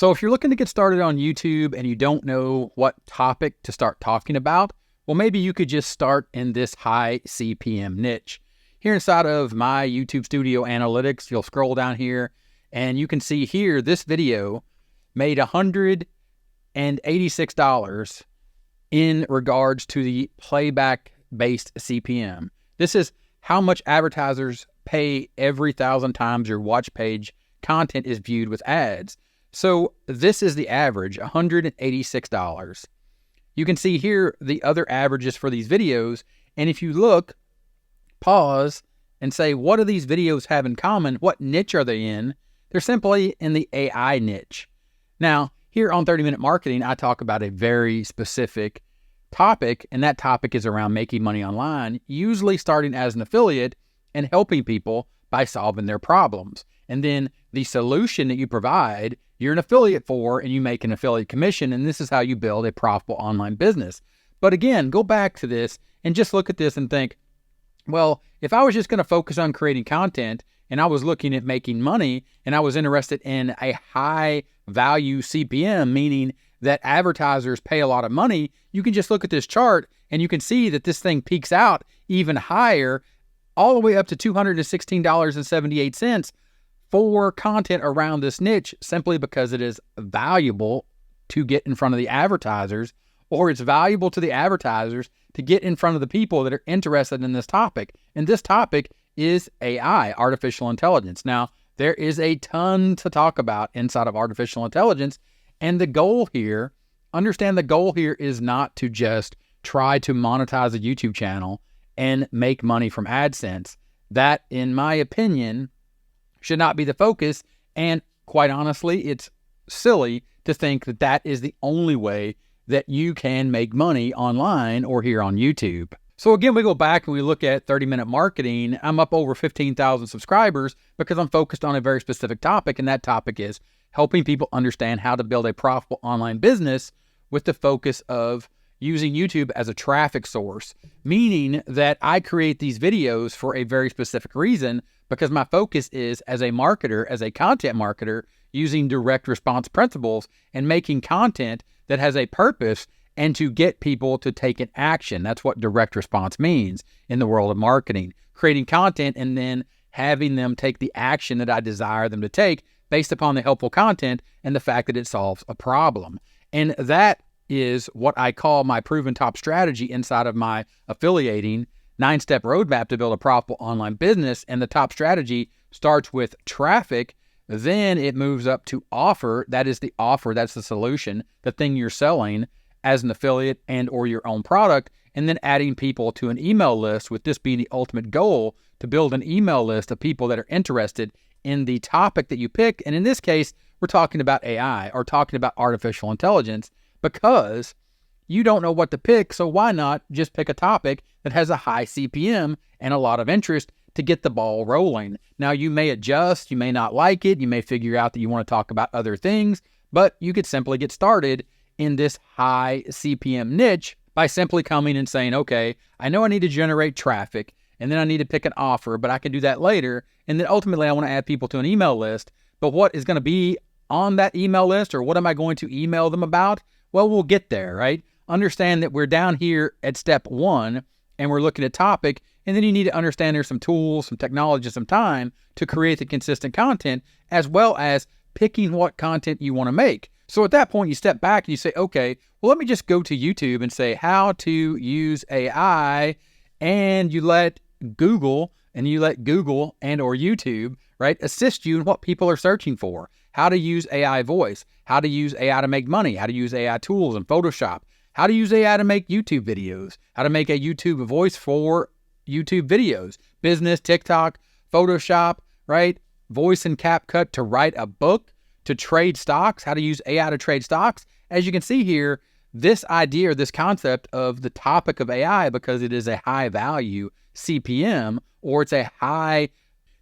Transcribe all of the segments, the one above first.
So if you're looking to get started on YouTube and you don't know what topic to start talking about, well, maybe you could just start in this high CPM niche. Here inside of my YouTube Studio Analytics, you'll scroll down here and you can see here, this video made $186 in regards to the playback-based CPM. This is how much advertisers pay every 1,000 times your watch page content is viewed with ads. So this is the average, $186. You can see here the other averages for these videos. And if you look, pause, and say, what do these videos have in common? What niche are they in? They're simply in the AI niche. Now, here on 30-Minute Marketing, I talk about a very specific topic, and that topic is around making money online, usually starting as an affiliate and helping people by solving their problems. And then the solution that you provide, you're an affiliate for, and you make an affiliate commission, and this is how you build a profitable online business. But again, go back to this and just look at this and think, well, if I was just going to focus on creating content and I was looking at making money and I was interested in a high value CPM, meaning that advertisers pay a lot of money, you can just look at this chart and you can see that this thing peaks out even higher, all the way up to $216.78 for content around this niche, simply because it is valuable to get in front of the advertisers, or it's valuable to the advertisers to get in front of the people that are interested in this topic. And this topic is AI, artificial intelligence. Now, there is a ton to talk about inside of artificial intelligence. And the goal here, understand the goal here is not to just try to monetize a YouTube channel and make money from AdSense. That, in my opinion, should not be the focus. And quite honestly, it's silly to think that that is the only way that you can make money online or here on YouTube. So again, we go back and we look at 30-Minute Marketing. I'm up over 15,000 subscribers because I'm focused on a very specific topic, and that topic is helping people understand how to build a profitable online business with the focus of using YouTube as a traffic source, meaning that I create these videos for a very specific reason, because my focus is as a marketer, as a content marketer, using direct response principles and making content that has a purpose and to get people to take an action. That's what direct response means in the world of marketing. Creating content and then having them take the action that I desire them to take based upon the helpful content and the fact that it solves a problem. And that is what I call my proven top strategy inside of my affiliating 9-step roadmap to build a profitable online business. And the top strategy starts with traffic. Then it moves up to offer. That is the offer. That's the solution, the thing you're selling as an affiliate and or your own product. And then adding people to an email list, with this being the ultimate goal, to build an email list of people that are interested in the topic that you pick. And in this case, we're talking about AI, or talking about artificial intelligence, because you don't know what to pick. So why not just pick a topic that has a high CPM and a lot of interest to get the ball rolling? Now, you may adjust, you may not like it, you may figure out that you want to talk about other things, but you could simply get started in this high CPM niche by simply coming and saying, okay, I know I need to generate traffic, and then I need to pick an offer, but I can do that later. And then ultimately I want to add people to an email list. But what is going to be on that email list, or what am I going to email them about? Well, we'll get there, right? Understand that we're down here at step 1 and we're looking at topic. And then you need to understand there's some tools, some technology, some time to create the consistent content, as well as picking what content you want to make. So at that point, you step back and you say, okay, well, let me just go to YouTube and say how to use AI, and you let Google and or YouTube, right, assist you in what people are searching for. How to use AI voice, how to use AI to make money, how to use AI tools in Photoshop, how to use AI to make YouTube videos, how to make a YouTube voice for YouTube videos, business, TikTok, Photoshop, right? Voice and CapCut to write a book, to trade stocks, how to use AI to trade stocks. As you can see here, this idea, or this concept of the topic of AI, because it is a high value CPM, or it's a high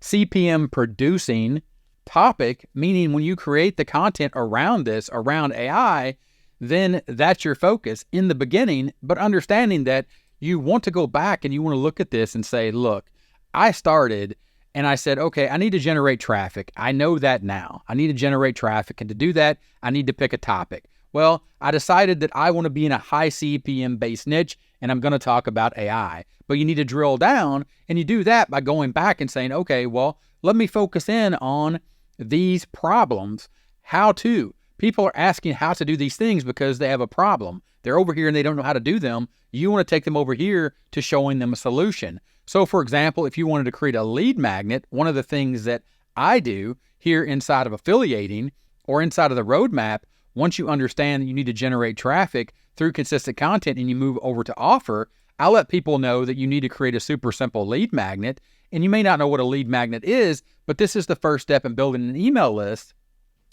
CPM producing topic, meaning when you create the content around this, around AI, then that's your focus in the beginning, but understanding that you want to go back and you want to look at this and say, look, I started And I said, okay, I need to generate traffic. I know that now. I need to generate traffic. And to do that, I need to pick a topic. Well, I decided that I want to be in a high CPM based niche, and I'm going to talk about AI. But you need to drill down, and you do that by going back and saying, okay, well, let me focus in on these problems. How to. People are asking how to do these things because they have a problem. They're over here and they don't know how to do them. You want to take them over here to showing them a solution. So for example, if you wanted to create a lead magnet, one of the things that I do here inside of affiliating or inside of the roadmap, once you understand that you need to generate traffic through consistent content and you move over to offer, I'll let people know that you need to create a super simple lead magnet. And you may not know what a lead magnet is, but this is the first step in building an email list.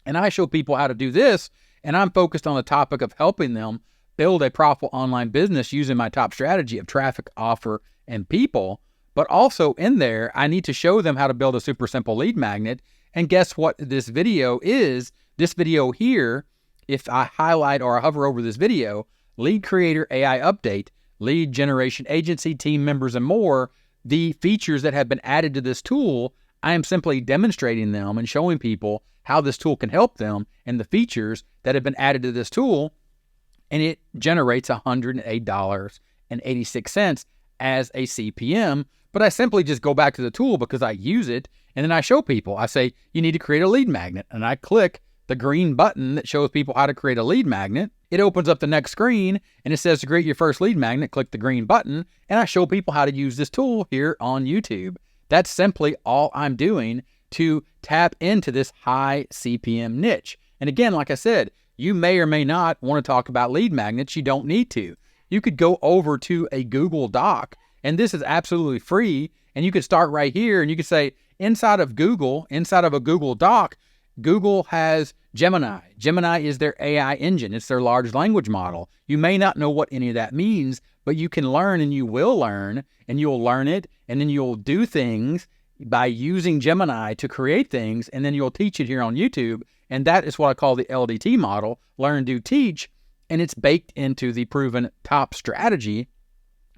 And I show people how to do this, and I'm focused on the topic of helping them build a profitable online business using my top strategy of traffic, offer, and people. But also in there, I need to show them how to build a super simple lead magnet. And guess what this video is? This video here, if I highlight or I hover over this video, lead creator AI update, lead generation agency, team members, and more, the features that have been added to this tool, I am simply demonstrating them and showing people how this tool can help them and the features that have been added to this tool. And it generates $108.86 as a CPM. But I simply just go back to the tool because I use it. And then I show people, I say, you need to create a lead magnet. And I click the green button that shows people how to create a lead magnet. It opens up the next screen and it says to create your first lead magnet, click the green button. And I show people how to use this tool here on YouTube. That's simply all I'm doing to tap into this high CPM niche. And again, like I said, you may or may not want to talk about lead magnets. You don't need to. You could go over to a Google Doc, and this is absolutely free. And you could start right here and you could say, inside of a Google Doc, Google has Gemini. Gemini is their AI engine. It's their large language model. You may not know what any of that means, but you can learn and you will learn, and you'll learn it, and then you'll do things by using Gemini to create things, and then you'll teach it here on YouTube. And that is what I call the LDT model, learn, do, teach. And it's baked into the proven top strategy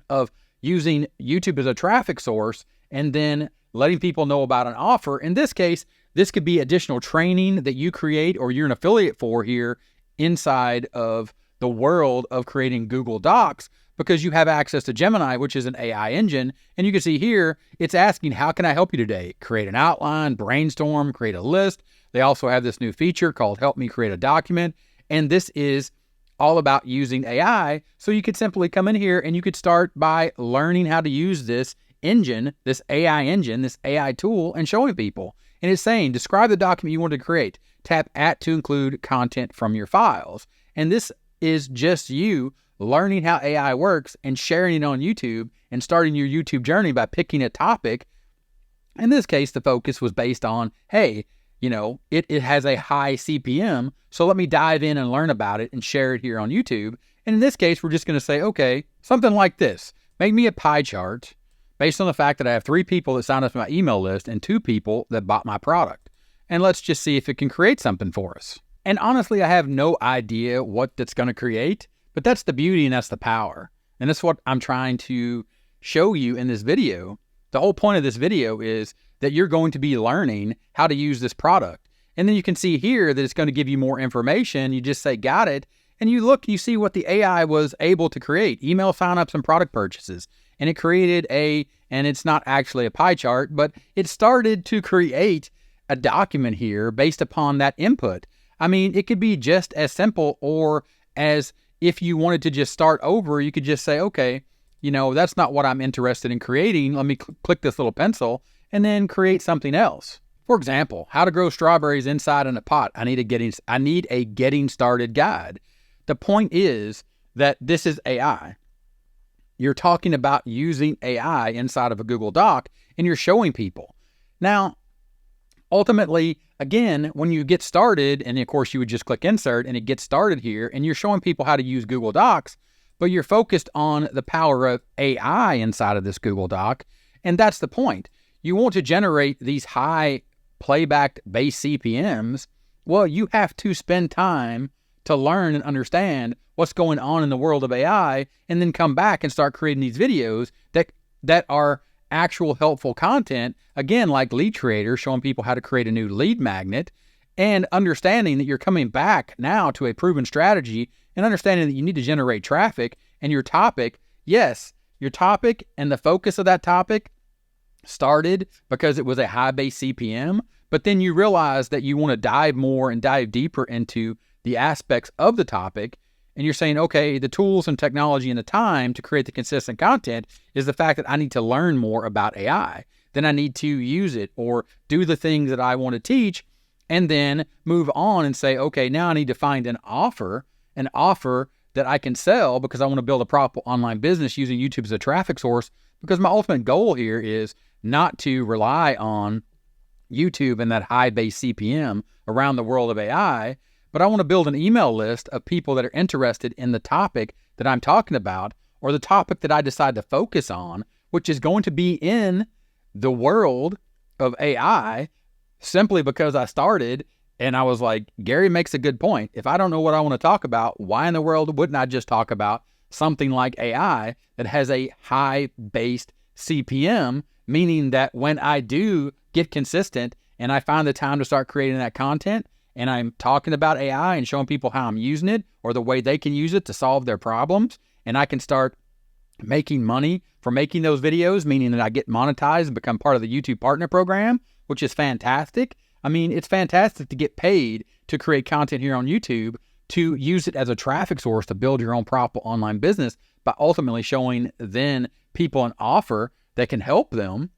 of using YouTube as a traffic source and then letting people know about an offer. In this case, this could be additional training that you create or you're an affiliate for here inside of the world of creating Google Docs, because you have access to Gemini, which is an AI engine. And you can see here, it's asking, how can I help you today? Create an outline, brainstorm, create a list. They also have this new feature called Help Me Create a Document. And this is all about using AI. So you could simply come in here and you could start by learning how to use this engine, this AI tool, and showing people. And it's saying, describe the document you want to create. Tap at to include content from your files. And this is just you learning how AI works and sharing it on YouTube and starting your YouTube journey by picking a topic. In this case, the focus was based on, hey, it has a high CPM, so let me dive in and learn about it and share it here on YouTube. And in this case, we're just going to say, okay, something like this. Make me a pie chart based on the fact that I have 3 people that signed up to my email list and 2 people that bought my product. And let's just see if it can create something for us. And honestly, I have no idea what that's going to create, but that's the beauty and that's the power. And that's what I'm trying to show you in this video. The whole point of this video is that you're going to be learning how to use this product. And then you can see here that it's going to give you more information. You just say, got it. And you look, you see what the AI was able to create, email signups and product purchases. And it created and it's not actually a pie chart, but it started to create a document here based upon that input. I mean, it could be just as simple, or as if you wanted to just start over, you could just say, okay, that's not what I'm interested in creating. Let me click this little pencil and then create something else. For example, how to grow strawberries inside in a pot. I need a getting started guide. The point is that this is AI. You're talking about using AI inside of a Google Doc and you're showing people. Now, ultimately, again, when you get started, and of course you would just click insert and it gets started here, and you're showing people how to use Google Docs, but you're focused on the power of AI inside of this Google Doc. And that's the point. You want to generate these high playback based CPMs. Well, you have to spend time to learn and understand what's going on in the world of AI, and then come back and start creating these videos that are actual helpful content, again, like Lead Creator, showing people how to create a new lead magnet, and understanding that you're coming back now to a proven strategy and understanding that you need to generate traffic, and your topic, yes, your topic and the focus of that topic started because it was a high base CPM, but then you realize that you want to dive more and dive deeper into the aspects of the topic. And you're saying, okay, the tools and technology and the time to create the consistent content is the fact that I need to learn more about AI. Then I need to use it or do the things that I want to teach, and then move on and say, okay, now I need to find an offer that I can sell because I want to build a profitable online business using YouTube as a traffic source, because my ultimate goal here is not to rely on YouTube and that high base CPM around the world of AI, but I want to build an email list of people that are interested in the topic that I'm talking about, or the topic that I decide to focus on, which is going to be in the world of AI, simply because I started and I was like, Gary makes a good point. If I don't know what I want to talk about, why in the world wouldn't I just talk about something like AI that has a high-based CPM, meaning that when I do get consistent and I find the time to start creating that content, and I'm talking about AI and showing people how I'm using it or the way they can use it to solve their problems, and I can start making money for making those videos, meaning that I get monetized and become part of the YouTube Partner Program, which is fantastic. I mean, it's fantastic to get paid to create content here on YouTube, to use it as a traffic source to build your own profitable online business, by ultimately showing then people an offer that can help them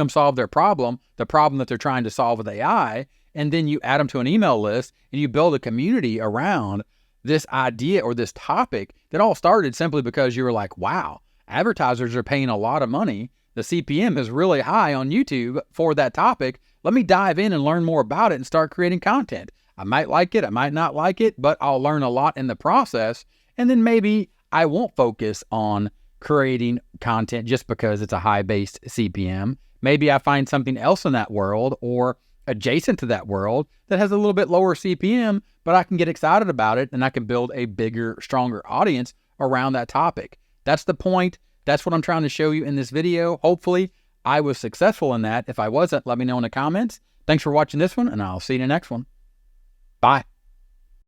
solve their problem, the problem that they're trying to solve with AI. And then you add them to an email list and you build a community around this idea or this topic that all started simply because you were like, wow, advertisers are paying a lot of money. The CPM is really high on YouTube for that topic. Let me dive in and learn more about it and start creating content. I might like it, I might not like it, but I'll learn a lot in the process. And then maybe I won't focus on creating content just because it's a high-based CPM. Maybe I find something else in that world or adjacent to that world that has a little bit lower CPM, but I can get excited about it and I can build a bigger, stronger audience around that topic. That's the point. That's what I'm trying to show you in this video. Hopefully I was successful in that. If I wasn't, let me know in the comments. Thanks for watching this one, and I'll see you in the next one. Bye.